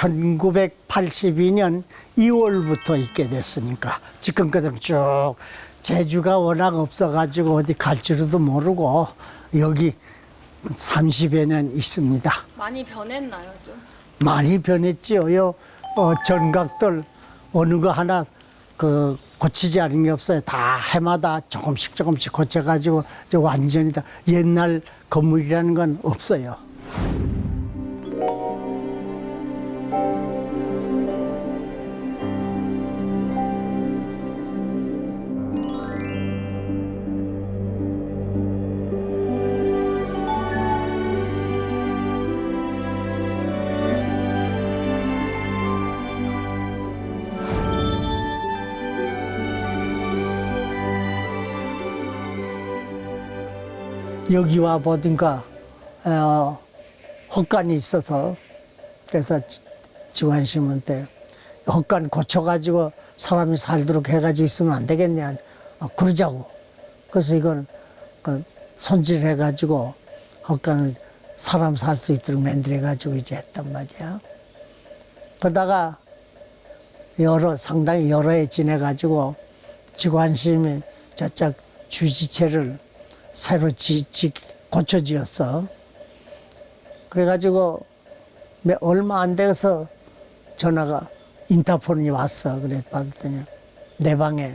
1982년 2월부터 있게 됐으니까 지금까지 쭉 재주가 워낙 없어가지고 어디 갈지도 모르고 여기 30여 년 있습니다. 많이 변했나요, 좀? 많이 변했지요. 전각들 어느 거 하나 고치지 않은 게 없어요. 다 해마다 조금씩 고쳐가지고 완전히 다 옛날 건물이라는 건 없어요. 여기 와 보니까 헛간이 있어서 그래서 지관심한테 헛간 고쳐가지고 사람이 살도록 해가지고 있으면 안 되겠냐 그러자고. 그래서 이건 손질해가지고 헛간을 사람 살 수 있도록 만들어가지고 이제 했단 말이야. 그러다가 상당히 여러 해 지내가지고 지관심이 저쪽 주지체를 새로 고쳐지었어. 그래가지고 얼마 안 돼서 전화가 인터폰이 왔어. 그래 받았더니 내 방에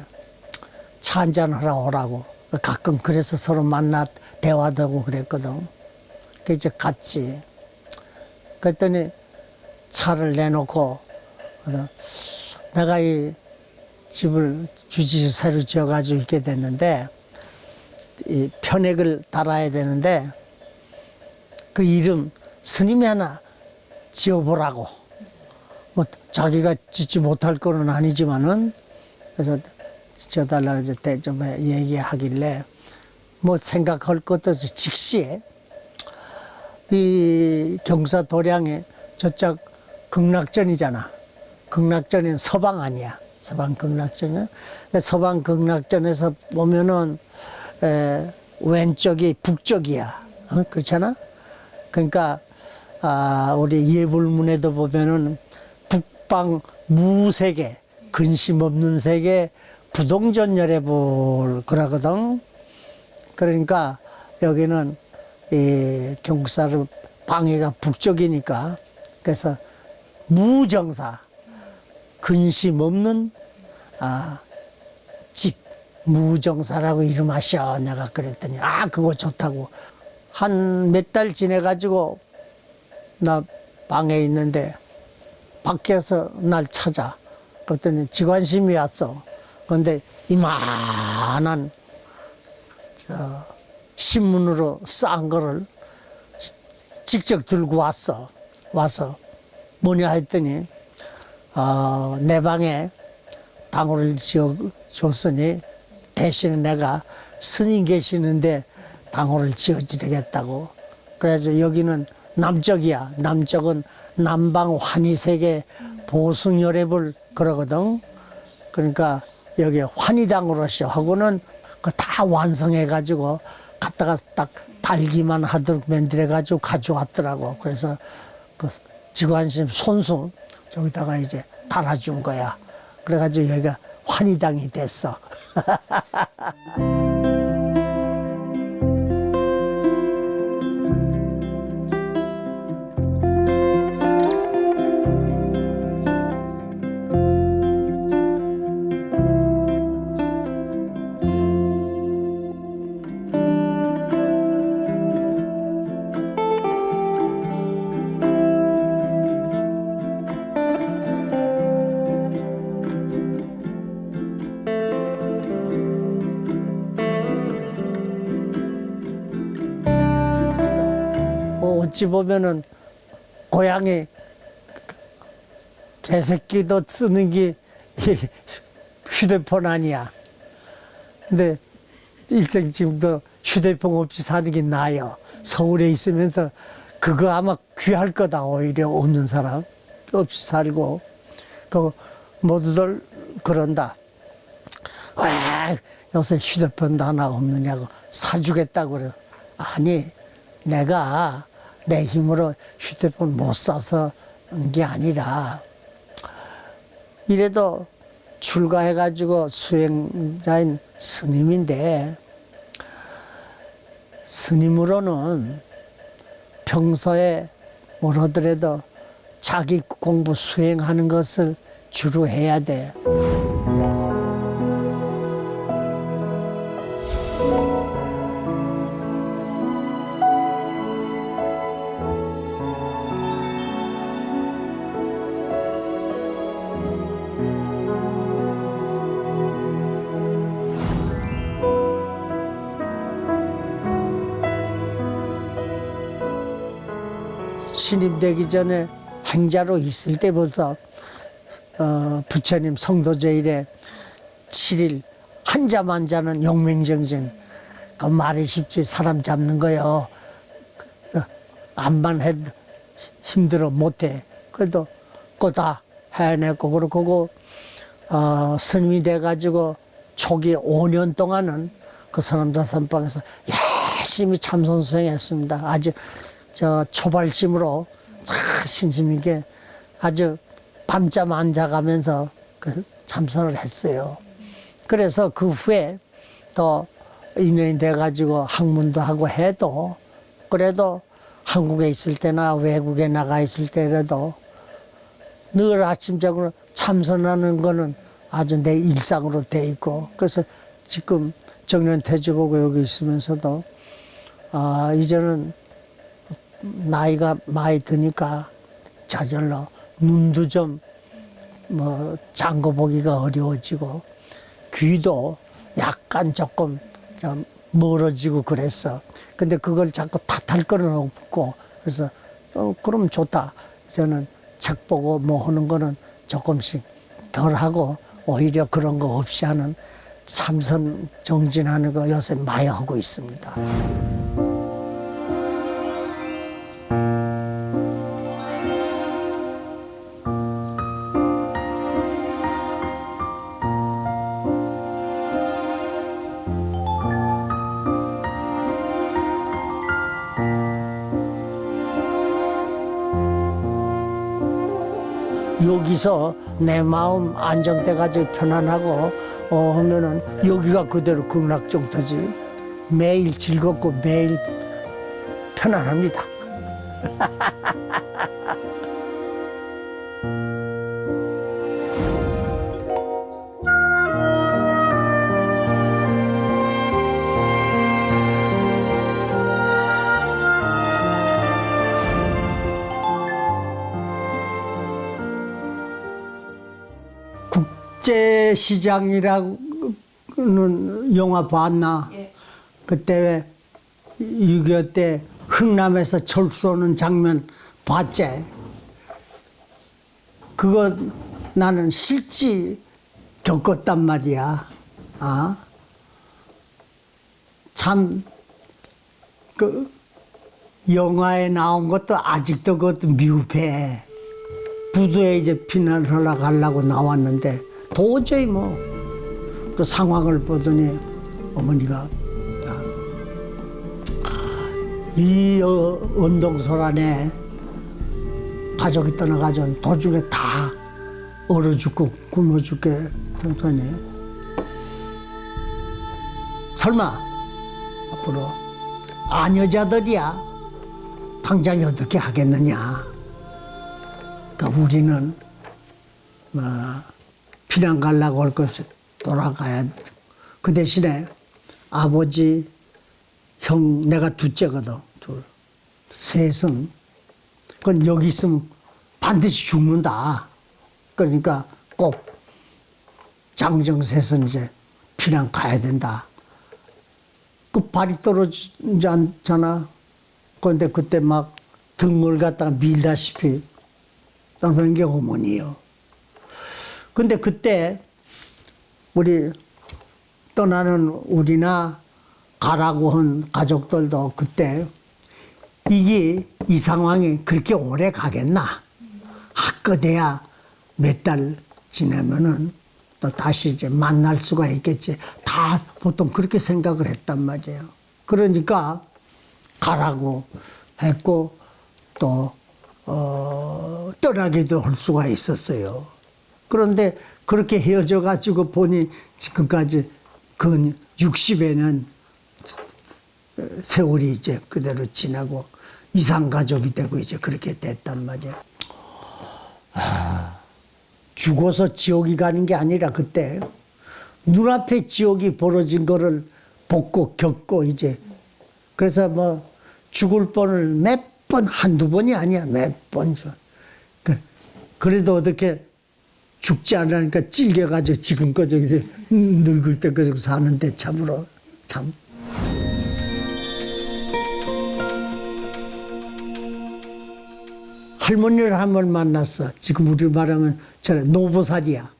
차 한잔 하러 오라고. 가끔 그래서 서로 만나 대화도 하고 그랬거든. 그래서 이제 갔지. 그랬더니 차를 내놓고 내가 이 집을 주지를 새로 지어가지고 있게 됐는데 이 편액을 달아야 되는데 그 이름 스님이 하나 지어보라고. 뭐 자기가 짓지 못할 거는 아니지만은 그래서 지어달라고 이제 좀 얘기하길래 뭐 생각할 것도 없이 즉시에 이 경사 도량에 저쪽 극락전이잖아. 극락전은 서방 아니야. 서방 극락전은. 서방 극락전에서 보면은 왼쪽이 북쪽이야. 그렇잖아? 그러니까, 우리 예불문에도 보면은 북방 무세계, 근심 없는 세계, 부동전열애불, 그러거든. 그러니까 여기는 이 경사로 방해가 북쪽이니까 그래서 무정사, 근심 없는, 집. 무정사라고 이름하셔. 내가 그랬더니 그거 좋다고. 한 몇 달 지내가지고 나 방에 있는데 밖에서 날 찾아. 그랬더니 지관심이 왔어. 그런데 이만한 신문으로 싼 거를 직접 들고 왔어. 와서 뭐냐 했더니 내 방에 당호를 지어줬으니 대신에 내가 스님 계시는데 당호를 지어드리겠다고. 그래서 여기는 남쪽이야. 남쪽은 남방 환희세계 보승열애불 그러거든. 그러니까 여기 환희당으로서 하고는 다 완성해가지고 갖다가 딱 달기만 하도록 만들어가지고 가져왔더라고. 그래서 그 지관심 손수 저기다가 이제 달아준 거야. 그래가지고 여기가 환희당이 됐어. 어찌 보면은 고양이 개새끼도 쓰는 게 휴대폰 아니야. 근데 일생 지금도 휴대폰 없이 사는 게 나아요. 서울에 있으면서 그거 아마 귀할 거다. 오히려 없는 사람 없이 살고 그 모두들 그런다. 왜 요새 휴대폰도 하나 없느냐고 사주겠다고 그래. 아니 내가 내 힘으로 휴대폰 못 사서 게 아니라 이래도 출가해가지고 수행자인 스님인데 스님으로는 평소에 뭐라더라도 자기 공부 수행하는 것을 주로 해야 돼. 신임 되기 전에 행자로 있을 때부터 부처님 성도제일에 7일 한잠 한 자는 용맹정진. 그 말이 쉽지 사람 잡는 거요. 암만 해도 힘들어 못해. 그래도 그거 다 해내고 그러고 스님이 돼가지고 초기 5년 동안은 그 선암자산방에서 열심히 참선 수행했습니다. 아주 저 초발심으로 신심 있게 아주 밤잠 안 자가면서 그 참선을 했어요. 그래서 그 후에 또 인연이 돼가지고 학문도 하고 해도 그래도 한국에 있을 때나 외국에 나가 있을 때라도 늘 아침적으로 참선하는 거는 아주 내 일상으로 돼 있고 그래서 지금 정년퇴직하고 여기 있으면서도 이제는 나이가 많이 드니까 저절로 눈도 좀 뭐 장거 보기가 어려워지고 귀도 약간 조금 좀 멀어지고 그랬어. 근데 그걸 자꾸 탓할 거는 없고 그래서 그럼 좋다. 저는 책 보고 뭐 하는 거는 조금씩 덜 하고 오히려 그런 거 없이 하는 참선 정진하는 거 요새 많이 하고 있습니다. 여기서 내 마음 안정돼가지고 편안하고 하면은 여기가 그대로 극락정토지. 매일 즐겁고 매일 편안합니다. 국제시장이라는 영화 봤나? 예. 그때 왜 6.25 때 흥남에서 철 쏘는 장면 봤지? 그거 나는 실제 겪었단 말이야. 참, 영화에 나온 것도 아직도 그것도 미흡해. 부두에 이제 피난하러 가려고 나왔는데 도저히 그 상황을 보더니 어머니가 이 언동설 안에 가족이 떠나가지고 도중에 다 얼어 죽고 굶어 죽게 되더니 설마 앞으로 아녀자들이야 당장에 어떻게 하겠느냐. 그러니까 우리는 피난 가려고 할 것 없이 돌아가야 돼. 그 대신에 아버지, 형, 내가 둘째거든. 둘. 셋은 그건 여기 있으면 반드시 죽는다. 그러니까 꼭 장정셋은 이제 피난 가야 된다. 그 발이 떨어지지 않잖아. 그런데 그때 막 등을 갖다가 밀다시피 떠나는 게 어머니요. 근데 그때 우리 떠나는 우리나 가라고 한 가족들도 그때 이 상황이 그렇게 오래 가겠나? 그대야 몇 달 지나면은 또 다시 이제 만날 수가 있겠지. 다 보통 그렇게 생각을 했단 말이에요. 그러니까 가라고 했고 또 떠나기도 할 수가 있었어요. 그런데 그렇게 헤어져 가지고 보니 지금까지 근 60에는 세월이 이제 그대로 지나고 이산가족이 되고 이제 그렇게 됐단 말이야. 죽어서 지옥이 가는 게 아니라 그때 눈앞에 지옥이 벌어진 거를 보고 겪고 이제 그래서 뭐 죽을 뻔을 몇 번, 한두 번이 아니야. 몇 번. 그래도 어떻게 죽지 않으니까 찔겨가지고 지금까지 이렇게 늙을 때까지 사는데 참으로 참. 할머니를 한 번 만났어. 지금 우리 말하면 저는 노보살이야.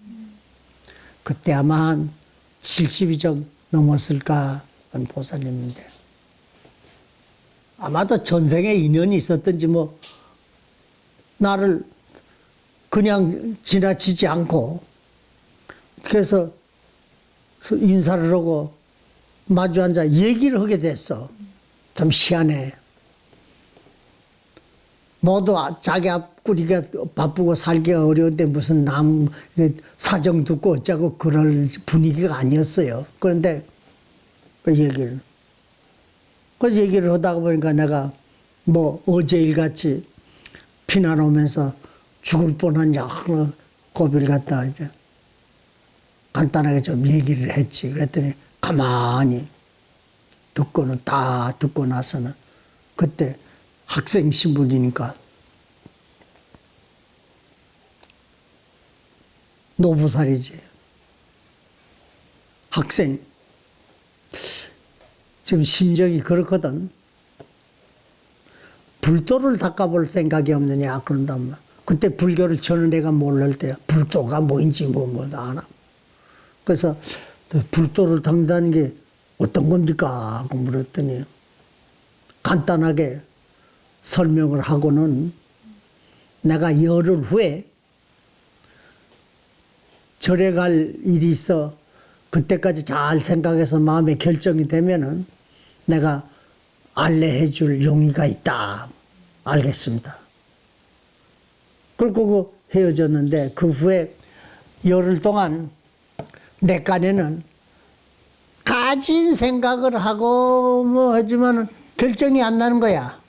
그때 아마 한 70이 좀 넘었을까 한 보살님인데 아마도 전생에 인연이 있었던지 뭐 나를 그냥 지나치지 않고 그래서 인사를 하고 마주 앉아 얘기를 하게 됐어. 참 희한해. 모두 자기 앞구리가 바쁘고 살기가 어려운데 무슨 남 사정 듣고 어쩌고 그럴 분위기가 아니었어요. 그런데 그 얘기를 하다가 보니까 내가 뭐 어제 일같이 피난 오면서 죽을 뻔한 여러 고비를 갖다가 이제 간단하게 좀 얘기를 했지. 그랬더니 가만히 듣고는 다 듣고 나서는 그때 학생 신분이니까 노부살이지. 학생. 지금 심정이 그렇거든. 불도를 닦아볼 생각이 없느냐 그런다면 그때 불교를 저는 내가 모를 때야. 불도가 뭐인지 뭐도 안 하고. 그래서 불도를 닦는다는 게 어떤 겁니까? 하고 물었더니 간단하게 설명을 하고는 내가 열흘 후에 절에 갈 일이 있어 그때까지 잘 생각해서 마음에 결정이 되면은 내가 알레해 줄 용의가 있다. 알겠습니다. 그리고 헤어졌는데 그 후에 열흘 동안 내 간에는 가진 생각을 하고 뭐 하지만은 결정이 안 나는 거야.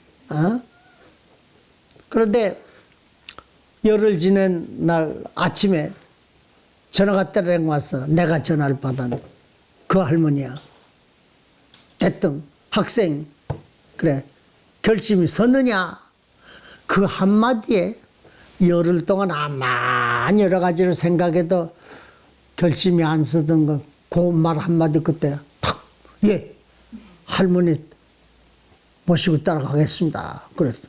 그런데 열흘 지낸 날 아침에 전화가 때려내 왔어. 내가 전화를 받은 그 할머니야. 대뜸 학생 그래 결심이 섰느냐? 그 한마디에 열흘 동안 아마 여러 가지를 생각해도 결심이 안 서던 거 그 말 한마디 그때 탁 예 할머니 모시고 따라가겠습니다. 그랬어.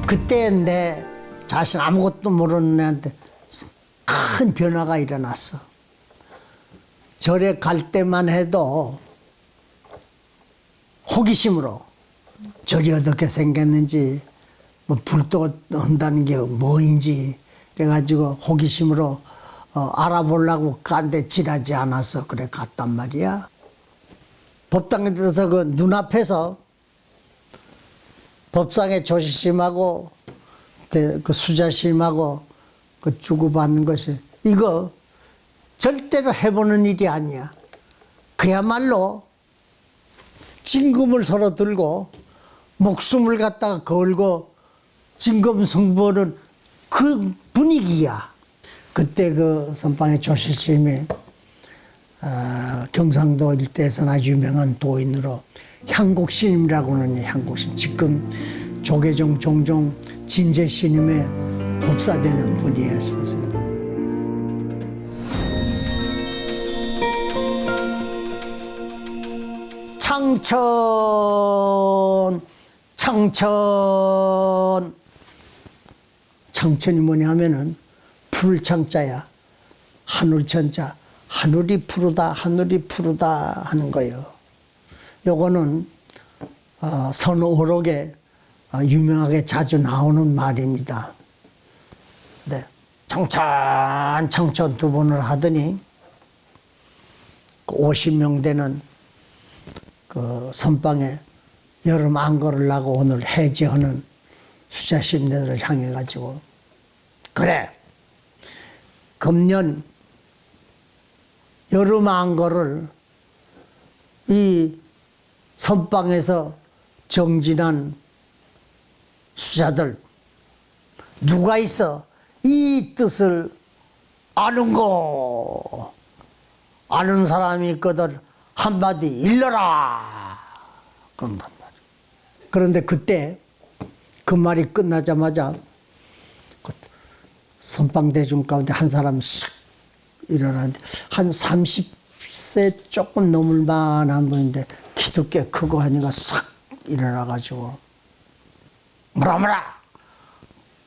그때 내 자신 아무것도 모르는 애한테 큰 변화가 일어났어. 절에 갈 때만 해도 호기심으로 절이 어떻게 생겼는지 뭐 불도 한다는 게 뭐인지 그래가지고 호기심으로 알아보려고 간데 지나지 않아서 그래 갔단 말이야. 법당에 들어서 그 눈앞에서 법상의 조시심하고 그 수자심하고 그 주고받는 것이 이거 절대로 해보는 일이 아니야. 그야말로 진금을 서로 들고 목숨을 갖다가 걸고 진검승부는 그 분위기야. 그때 그 선방의 조시심이 경상도 일대에서는 아주 유명한 도인으로 향곡스님이라고 하는 향곡스님. 지금 조계종 종종 진제스님의 법사되는 분이었어요. 창천, 창천. 창천이 뭐냐 하면은 푸를 창자야. 하늘천자. 하늘이 푸르다, 하늘이 푸르다 하는 거예요. 요거는 선어록에 유명하게 자주 나오는 말입니다. 네, 청천 두 번을 하더니 50명 되는 그 선방에 여름 안 걸으려고 오늘 해제하는 수자심내들을 향해 가지고 그래 금년 여름 안 걸을 이 선방에서 정진한 수자들 누가 있어 이 뜻을 아는고 아는 사람이 있거든 한마디 일러라 그런단 말이야. 그런데 그때 그 말이 끝나자마자 그 선방대중 가운데 한 사람이 쓱 일어나는데 한 30세 조금 넘을 만한 분인데 키도 꽤 크고 하니까 싹 일어나가지고 뭐라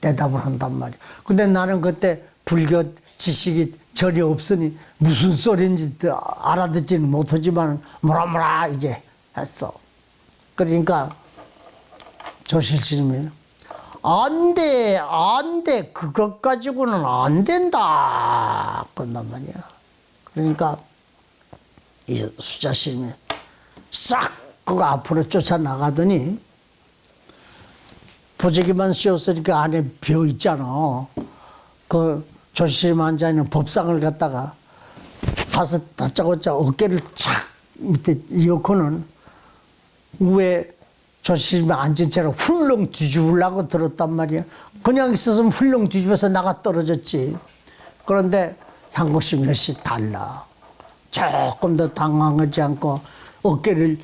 대답을 한단 말이야. 근데 나는 그때 불교 지식이 전혀 없으니 무슨 소리인지 알아듣지는 못하지만 뭐라 이제 했어. 그러니까 조실스님이 안 돼, 그것 가지고는 안 된다 그런단 말이야. 그러니까 이 수자스님이 싹 그거 앞으로 쫓아나가더니 보재기만 씌웠으니까 안에 벼 있잖아. 그 조실스님 앉아있는 법상을 갖다가 가서 다짜고짜 어깨를 착 밑에 이어코는 위에 조실스님이 앉은 채로 훌렁 뒤집으려고 들었단 말이야. 그냥 있었으면 훌렁 뒤집어서 나가 떨어졌지. 그런데 향고심 역시 달라. 조금 더 당황하지 않고 어깨를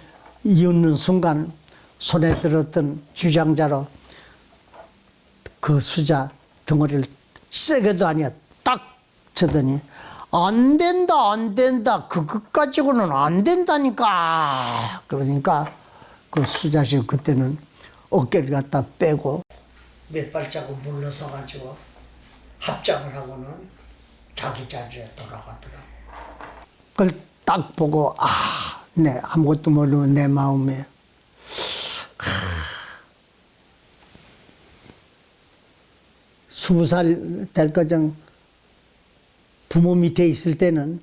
이었는 순간 손에 들었던 주장자로 그 수자 덩어리를 세게도 아니야 딱 쳐더니 안 된다 그것 가지고는 안 된다니까. 그러니까 그 수자식 그때는 어깨를 갖다 빼고 몇 발자국 물러서 가지고 합장을 하고는 자기 자리에 돌아가더라. 그걸 딱 보고 네 아무것도 모르면 내 마음에 20살 될 거정 부모 밑에 있을 때는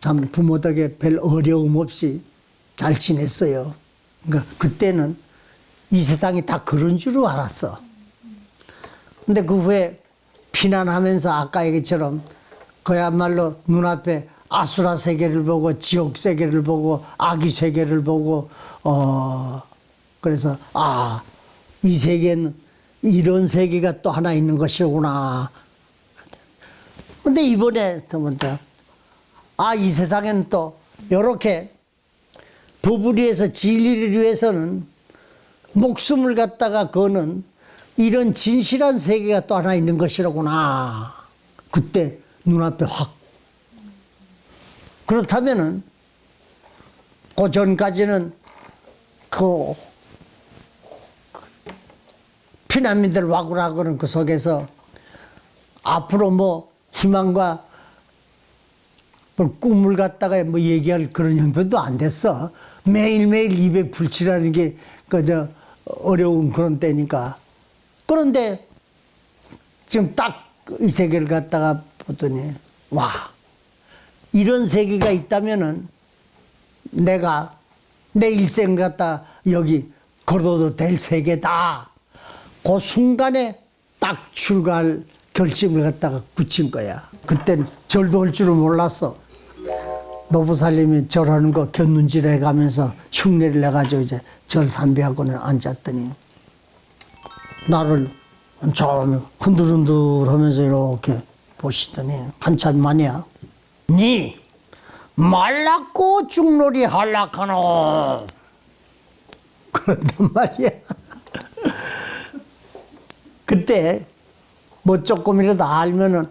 참 부모 덕에 별 어려움 없이 잘 지냈어요. 그러니까 그때는 이 세상이 다 그런 줄 알았어. 근데 그 후에 피난하면서 아까 얘기처럼 그야말로 눈앞에 아수라 세계를 보고 지옥 세계를 보고 아기 세계를 보고 그래서 이 세계는 이런 세계가 또 하나 있는 것이구나. 근데 이번에 이 세상에는 또 이렇게 법을 위해서 진리를 위해서는 목숨을 갖다가 거는 이런 진실한 세계가 또 하나 있는 것이라구나. 그때 눈앞에 확. 그렇다면은 그 전까지는 그 피난민들 와구라고는 그 속에서 앞으로 뭐 희망과 꿈을 갖다가 뭐 얘기할 그런 형편도 안 됐어. 매일매일 입에 불칠하는 게 그저 어려운 그런 때니까. 그런데 지금 딱 이 세계를 갖다가 보더니 와 이런 세계가 있다면은 내가 내 일생을 갖다 여기 걸어도 될 세계다. 그 순간에 딱 출가할 결심을 갖다가 굳힌 거야. 그땐 절도 할 줄은 몰랐어. 노부살님이 절하는 거 곁눈질 해가면서 흉내를 내가지고 이제 절 삼비하고는 앉았더니 나를 처음에 흔들흔들 하면서 이렇게 보시더니 한참 만이야. 니 말랐고 죽놀이 할락하노. 그런단 말이야. 그때 뭐 조금이라도 알면은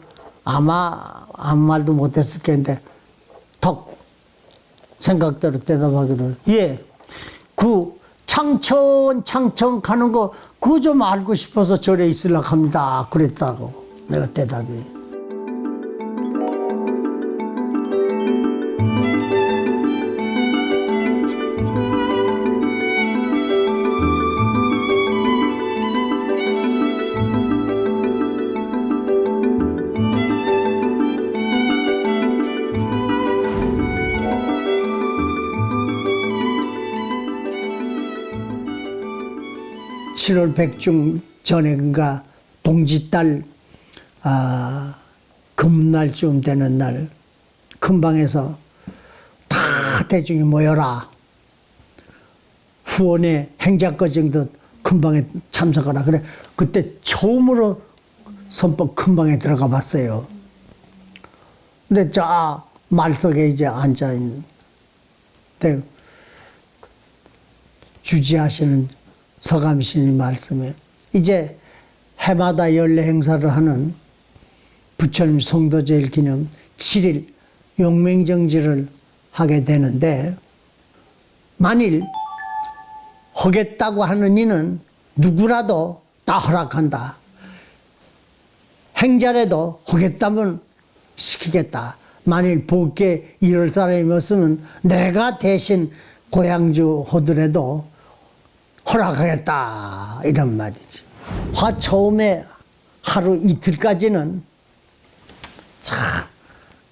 아마 아무 말도 못했을 텐데 턱 생각대로 대답하기를 그 창천 가는 거 그거 좀 알고 싶어서 절에 있으려고 합니다. 그랬다고 내가 대답이. 7월 백중 전에인가 동짓달 금날쯤 되는 날 금방에서 다 대중이 모여라. 후원의 행자거정도 금방에 참석하라. 그래 그때 처음으로 선법 금방에 들어가 봤어요. 근데 저 말석에 이제 앉아 있는데 주지하시는 서감신이 말씀에 이제 해마다 연례 행사를 하는 부처님 성도제일 기념 7일 용맹정지를 하게 되는데 만일 하겠다고 하는 이는 누구라도 다 허락한다. 행자라도 하겠다면 시키겠다. 만일 법계 이럴 사람이 없으면 내가 대신 고향주 하더라도 허락하겠다. 이런 말이지. 화 처음에 하루 이틀까지는 참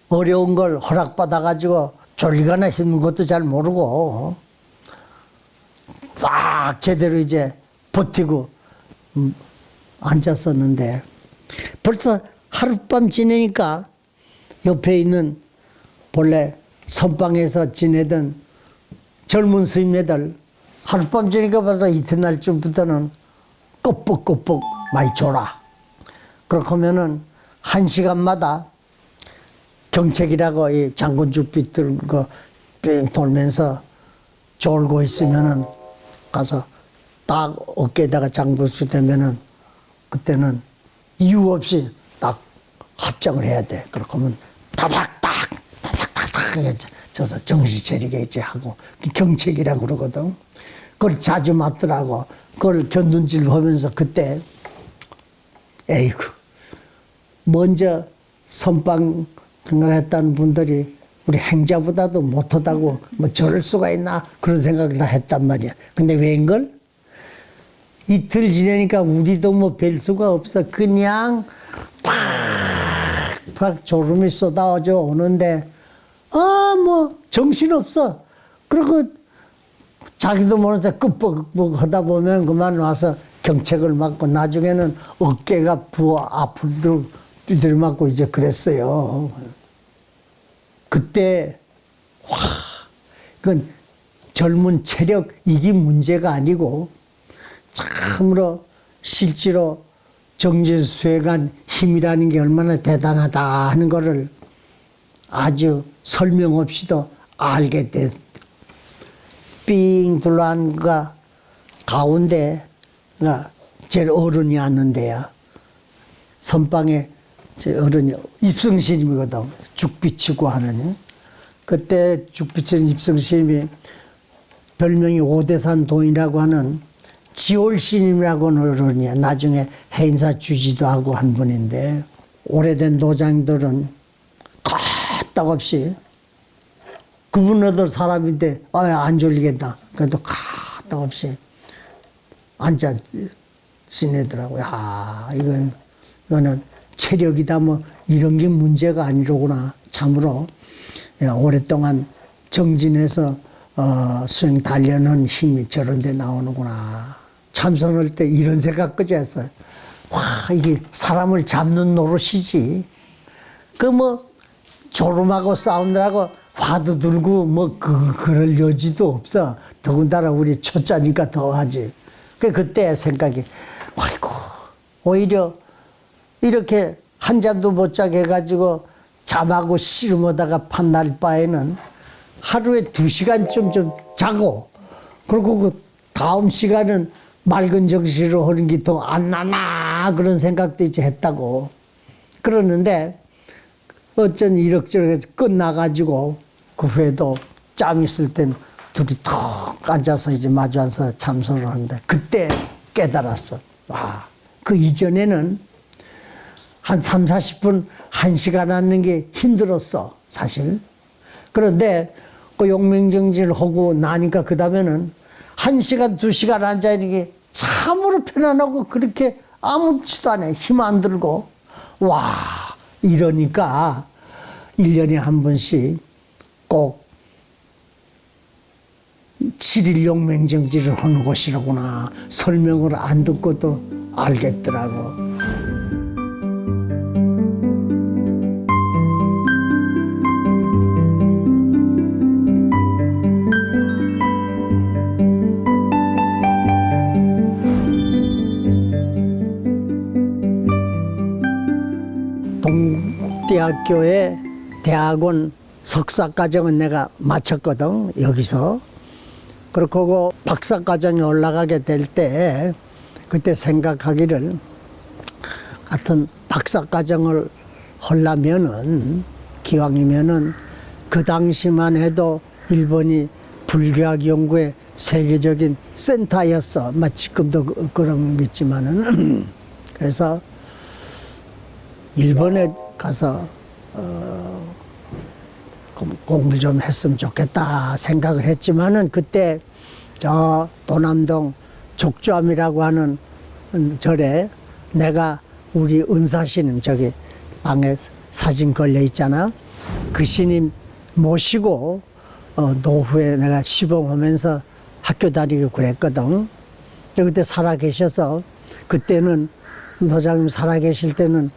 어려운 걸 허락받아가지고 졸리거나 힘든 것도 잘 모르고 딱 제대로 이제 버티고 앉았었는데 벌써 하룻밤 지내니까 옆에 있는 본래 선방에서 지내던 젊은 스님네들 하룻밤 지내니까 벌써 이튿날쯤부터는 끄뻑끄뻑 많이 졸아. 그렇게 하면은 1시간마다 경책이라고 이 장군죽빛 들고 뺑 돌면서 졸고 있으면은 가서 딱 어깨에다가 장부수 대면은 그때는 이유 없이 딱 합장을 해야 돼. 그렇게 하면 다닥닥 저서 정신 차리게 이제 하고 경책이라고 그러거든. 그걸 자주 맞더라고. 그걸 견눈질 보면서 그때 에이구 먼저 선방 생활했다는 분들이 우리 행자보다도 못하다고 뭐 저럴 수가 있나 그런 생각을 다 했단 말이야. 근데 왜인걸? 이틀 지내니까 우리도 뭐 뵐 수가 없어. 그냥 팍팍 졸음이 쏟아져 오는데 뭐 정신없어. 그리고 자기도 모르면서 끄뻑끄뻑 하다 보면 그만 와서 경책을 맞고 나중에는 어깨가 부어 아플 두드려 맞고 이제 그랬어요. 그때 와 이건 젊은 체력 이게 문제가 아니고 참으로 실제로 정진수행한 힘이라는 게 얼마나 대단하다 하는 거를 아주 설명 없이도 알게 됐. 삥 둘러앉아 가운데 제일 어른이 앉는데야 선방에 제 어른이 입성스님이거든. 죽비치고 하는. 그때 죽비치는 입성스님이 별명이 오대산 도인이라고 하는 지올스님이라고 하는 어른이야. 나중에 해인사 주지도 하고 한 분인데 오래된 도장들은 까딱없이 그분들 사람인데 안 졸리겠다. 그래도 까딱없이 앉아 지내더라고요. 이거는 체력이다 뭐 이런 게 문제가 아니로구나. 참으로 오랫동안 정진해서 수행 단련한 힘이 저런 데 나오는구나. 참선할 때 이런 생각까지 했어요. 와 이게 사람을 잡는 노릇이지. 그 뭐 졸음하고 사운드하고 화도 들고 뭐 그럴 여지도 없어. 더군다나 우리 초짜니까 더하지. 그때 생각이 아이고 오히려 이렇게 한 잠도 못 자게 해가지고 잠하고 씨름하다가 판날 바에는 하루에 2시간쯤 좀 자고 그리고 그 다음 시간은 맑은 정신으로 하는 게 더 안 나나 그런 생각도 이제 했다고. 그러는데 어쩐 이럭저럭해서 끝나가지고 그 후에도 짬 있을 땐 둘이 턱 앉아서 이제 마주 앉아서 참선을 하는데 그때 깨달았어. 그 이전에는 한 3, 40분, 1시간 앉는 게 힘들었어, 사실. 그런데 그 용맹정지를 하고 나니까 그 다음에는 1시간, 2시간 앉아있는 게 참으로 편안하고 그렇게 아무렇지도 않아. 힘 안 들고. 와, 이러니까 1년에 한 번씩 꼭 실일용맹정지를 하는 곳이라구나. 설명을 안 듣고도 알겠더라고. 동국대학교의 대학원 석사과정은 내가 마쳤거든, 여기서. 그리고 박사과정에 올라가게 될 때 그때 생각하기를 같은 박사과정을 하려면은 기왕이면은 그 당시만 해도 일본이 불교학 연구의 세계적인 센터였어. 지금도 그런 게 있지만은 그래서 일본에 가서 공부 좀 했으면 좋겠다 생각을 했지만은 그때 저 도남동 족조암이라고 하는 절에 내가 우리 은사스님 저기 방에 사진 걸려 있잖아. 그 스님 모시고 노후에 내가 시봉하면서 학교 다니고 그랬거든. 그때 살아 계셔서 그때는 도장님 살아 계실 때는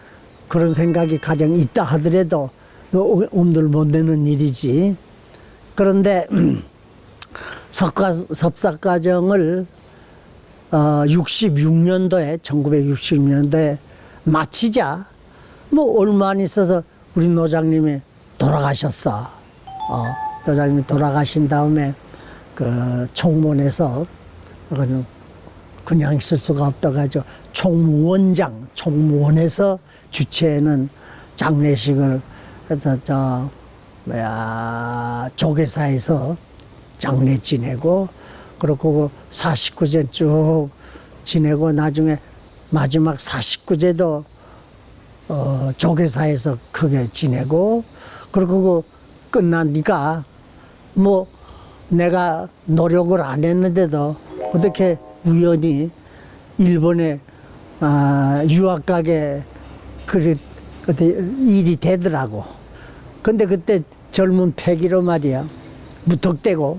그런 생각이 가령 있다 하더라도 엄두를 못 내는 일이지. 그런데 석사과정을 66년도에 1966년도에 마치자 뭐 얼마 안 있어서 우리 노장님이 돌아가셨어. 노장님이 돌아가신 다음에 그 총무원에서 그냥 있을 수가 없다가지고 총무원에서 주최하는 장례식을 그래서 조계사에서 장례 지내고 그리고 49제 쭉 지내고 나중에 마지막 49제도 조계사에서 크게 지내고 그리고 끝나니까 뭐 내가 노력을 안 했는데도 어떻게 우연히 일본에 유학 가게 그때 일이 되더라고. 근데 그때 젊은 패기로 말이야 무턱대고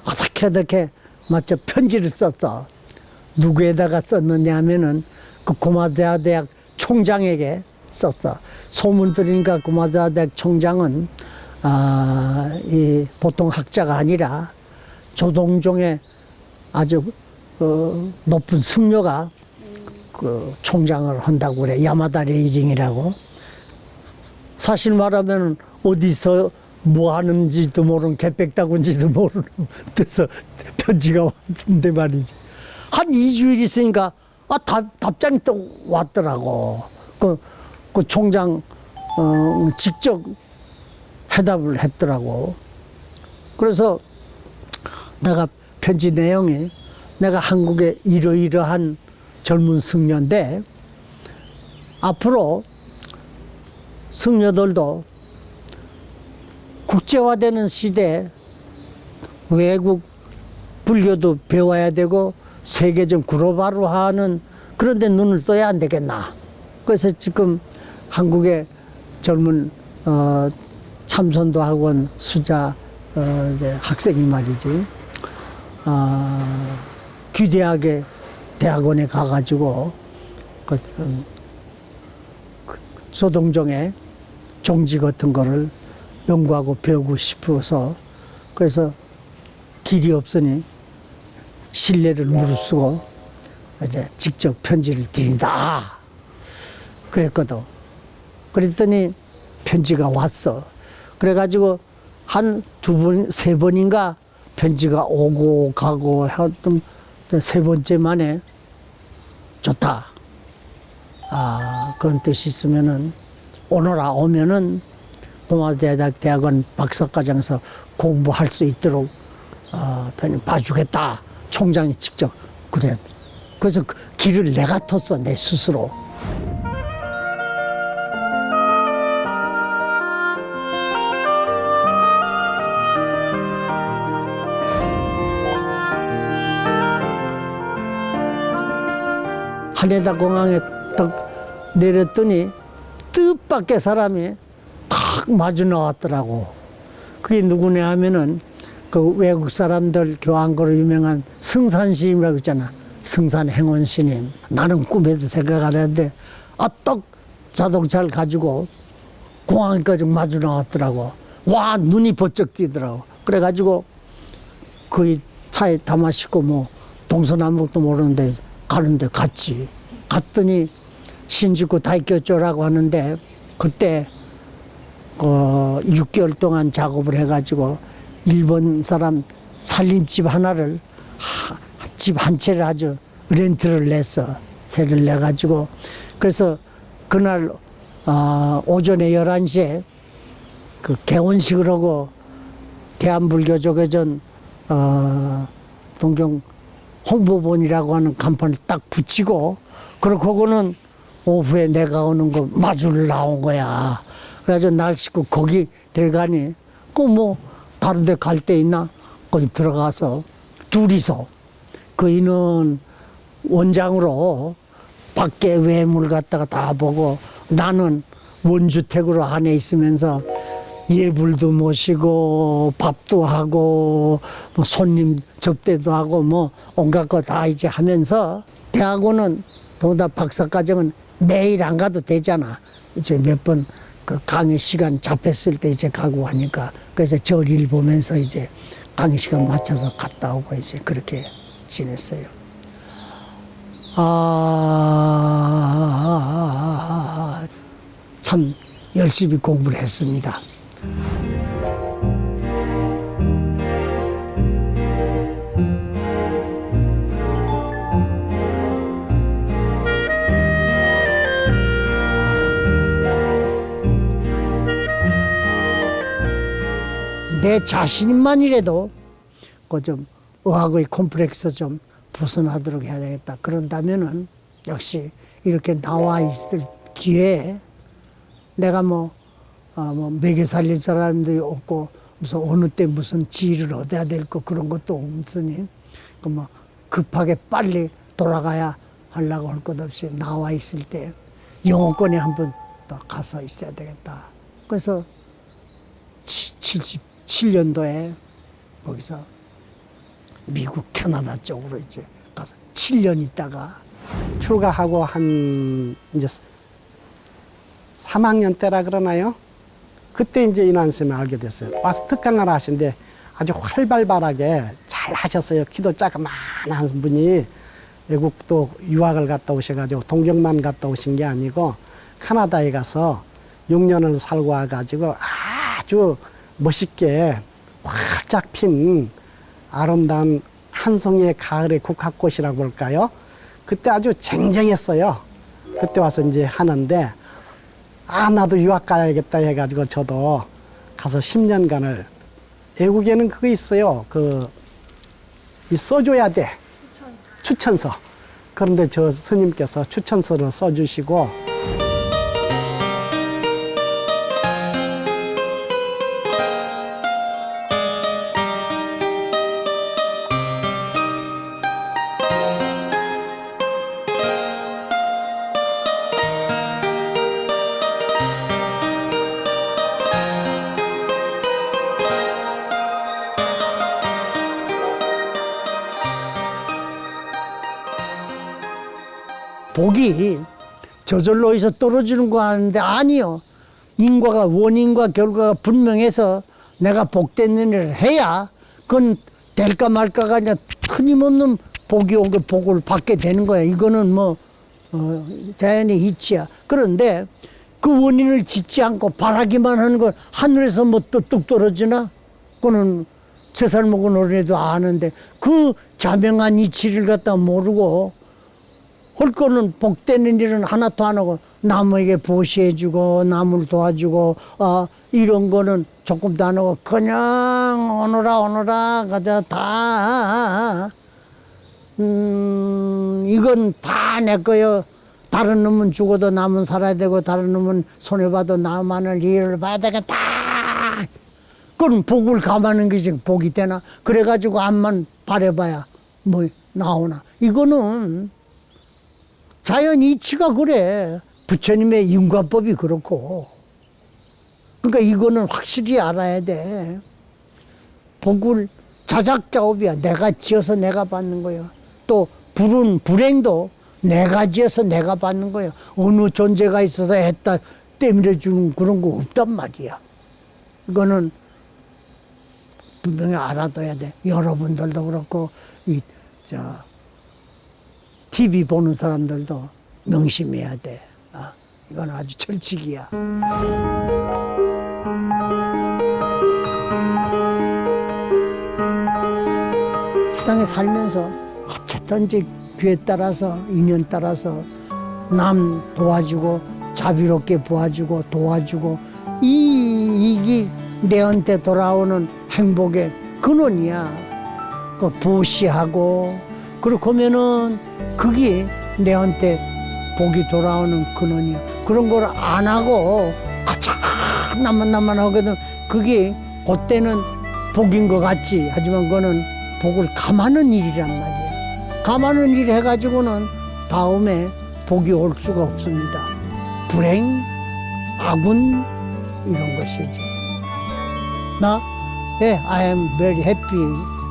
어떻게 마치 편지를 썼어. 누구에다가 썼느냐 하면은 그 고마자 대학 총장에게 썼어. 소문 들으니까 고마자 대학 총장은 이 보통 학자가 아니라 조동종의 아주 높은 승려가 그 총장을 한다고 그래. 야마다 레이링이라고. 사실 말하면 어디서 뭐 하는지도 모르는 개백다군지도 모르는 데서 편지가 왔는데 말이지. 한 2주일 있으니까 답장이 또 왔더라고. 그 총장 직접 해답을 했더라고. 그래서 내가 편지 내용이 내가 한국의 이러이러한 젊은 승려인데 앞으로 승려들도 국제화되는 시대에 외국 불교도 배워야 되고 세계적 글로벌화하는 그런 데 눈을 떠야 안 되겠나. 그래서 지금 한국의 젊은 참선도 학원 수자 이제 학생이 말이지 귀대학의 대학원에 가가지고 소동종의 종지 같은 거를 연구하고 배우고 싶어서 그래서 길이 없으니 신뢰를 무릅쓰고 이제 직접 편지를 드린다 그랬거든. 그랬더니 편지가 왔어. 그래가지고 한 2번, 3번인가 편지가 오고 가고 하던 3번째 만에 좋다. 그런 뜻이 있으면은 오너라 오면은 고마대학 대학원 박사과정에서 공부할 수 있도록 봐주겠다. 총장이 직접 그래. 그래서 그 길을 내가 텄어 내 스스로. 하네다 공항에 딱 내렸더니 뜻밖의 사람이 탁 마주 나왔더라고. 그게 누구냐 하면은 그 외국 사람들 교황으로 유명한 승산스님이라고 있잖아. 승산행원스님. 나는 꿈에도 생각 안 했는데 떡 자동차를 가지고 공항까지 마주 나왔더라고. 와, 눈이 번쩍 띄더라고. 그래가지고 그 차에 담아 싣고 뭐 동서남북도 모르는데 가는데 갔지. 갔더니 신주쿠 다이교조라고 하는데 그때 6개월 동안 작업을 해가지고 일본 사람 살림집 하나를 집 한 채를 아주 렌트를 냈어. 세를 내가지고. 그래서 그날 오전에 11시에 그 개원식을 하고 대한불교조계전 동경 홍보본이라고 하는 간판을 딱 붙이고, 그리고 그거는 오후에 내가 오는 거 마주를 나온 거야. 그래가지고 날 싣고 거기 대가니 그 뭐 다른 데 갈 데 있나? 거기 들어가서 둘이서 그이는 원장으로 밖에 외물 갖다가 다 보고 나는 원주택으로 안에 있으면서 예불도 모시고 밥도 하고 뭐 손님 접대도 하고 뭐 온갖 거 다 이제 하면서, 대학원은 더군다나 박사과정은 매일 안 가도 되잖아. 이제 몇 번 그 강의 시간 잡혔을 때 이제 가고 하니까, 그래서 절일 보면서 이제 강의 시간 맞춰서 갔다 오고 이제 그렇게 지냈어요. 참 열심히 공부를 했습니다. 내 자신만이라도 그 좀 의학의 콤플렉스 좀 벗어나도록 해야 되겠다. 그런다면은 역시 이렇게 나와 있을 기회에 내가 뭐 먹여 살릴 사람도 없고 무슨 어느 때 무슨 지위를 얻어야 될 거 그런 것도 없으니 그 뭐 급하게 빨리 돌아가야 하려고 할 것 없이 나와 있을 때 영어권에 한번 또 가서 있어야 되겠다. 그래서 77년도에 거기서 미국 캐나다 쪽으로 이제 가서 7년 있다가 출가하고 한 이제 3학년 때라 그러나요? 그때 이제 인환스님을 알게 됐어요. 와서 특강을 하시는데 아주 활발하게 잘 하셨어요. 키도 자그마한 분이 외국도 유학을 갔다 오셔가지고 동경만 갔다 오신 게 아니고 캐나다에 가서 6년을 살고 와가지고 아주 멋있게 활짝 핀 아름다운 한 송이의 가을의 국화꽃이라고 할까요? 그때 아주 쟁쟁했어요. 그때 와서 이제 하는데 나도 유학 가야겠다 해가지고 저도 가서 10년간을, 외국에는 그거 있어요. 써줘야 돼. 추천서. 그런데 저 스님께서 추천서를 써주시고 복이 저절로 해서 떨어지는 거 아닌데 아니요. 인과가 원인과 결과가 분명해서 내가 복된 일을 해야 그건 될까 말까가 아니라 끊임없는 복이 오게 복을 받게 되는 거야. 이거는 뭐 자연의 이치야. 그런데 그 원인을 짓지 않고 바라기만 하는 건 하늘에서 뭐 뚝뚝 떨어지나? 그거는 3살 먹은 어린애도 아는데 그 자명한 이치를 갖다 모르고 할 거는 복되는 일은 하나도 안 하고 남에게 보시해주고 남을 도와주고 이런 거는 조금도 안 하고 그냥 오너라 가자 다 이건 다 내 거요. 다른 놈은 죽어도 남은 살아야 되고 다른 놈은 손해봐도 나만을 이해를 봐야 되겠다. 그건 복을 감하는 것이 복이 되나? 그래가지고 암만 바래봐야 뭐 나오나? 이거는 자연 이치가 그래. 부처님의 인과법이 그렇고. 그러니까 이거는 확실히 알아야 돼. 복을 자작자업이야. 내가 지어서 내가 받는 거예요. 또 불행도 내가 지어서 내가 받는 거예요. 어느 존재가 있어서 했다 때밀어 주는 그런 거 없단 말이야. 이거는 분명히 알아둬야 돼. 여러분들도 그렇고 TV 보는 사람들도 명심해야 돼. 이건 아주 철칙이야. 세상에 살면서 어쨌든지 귀에 따라서 인연 따라서 남 도와주고 자비롭게 도와주고 이게 내한테 돌아오는 행복의 근원이야. 그 보시하고 그렇게 하면은 그게 내한테 복이 돌아오는 근원이야. 그런 걸 안 하고 가작 나만 하거든. 그게 그때는 복인 것 같지. 하지만 그거는 복을 감하는 일이란 말이야. 감하는 일 해가지고는 다음에 복이 올 수가 없습니다. 불행, 악운 이런 것이죠. I am very happy.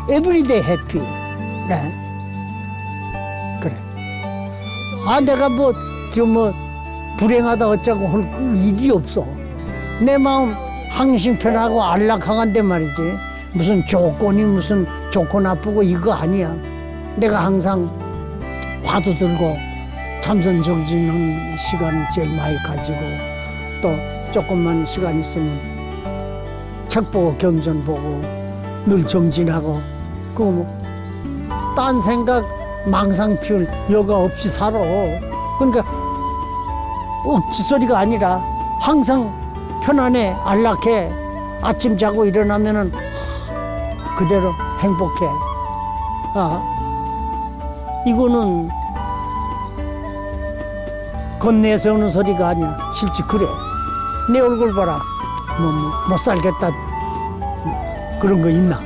Every day happy. 네. 그래. 내가 불행하다 어쩌고 할 일이 없어. 내 마음 항상 편하고 안락한데 말이지. 무슨 조건이 무슨 좋고 나쁘고 이거 아니야. 내가 항상 화두 들고 참선 정진하는 시간을 제일 많이 가지고 또 조금만 시간 있으면 책 보고 경전 보고 늘 정진하고 딴 생각 망상 피울 여가 없이 살아. 그러니까 억지 소리가 아니라 항상 편안해 안락해. 아침 자고 일어나면은 그대로 행복해. 이거는 건네서 오는 소리가 아니야. 실제 그래. 내 얼굴 봐라. 못 살겠다. 그런 거 있나?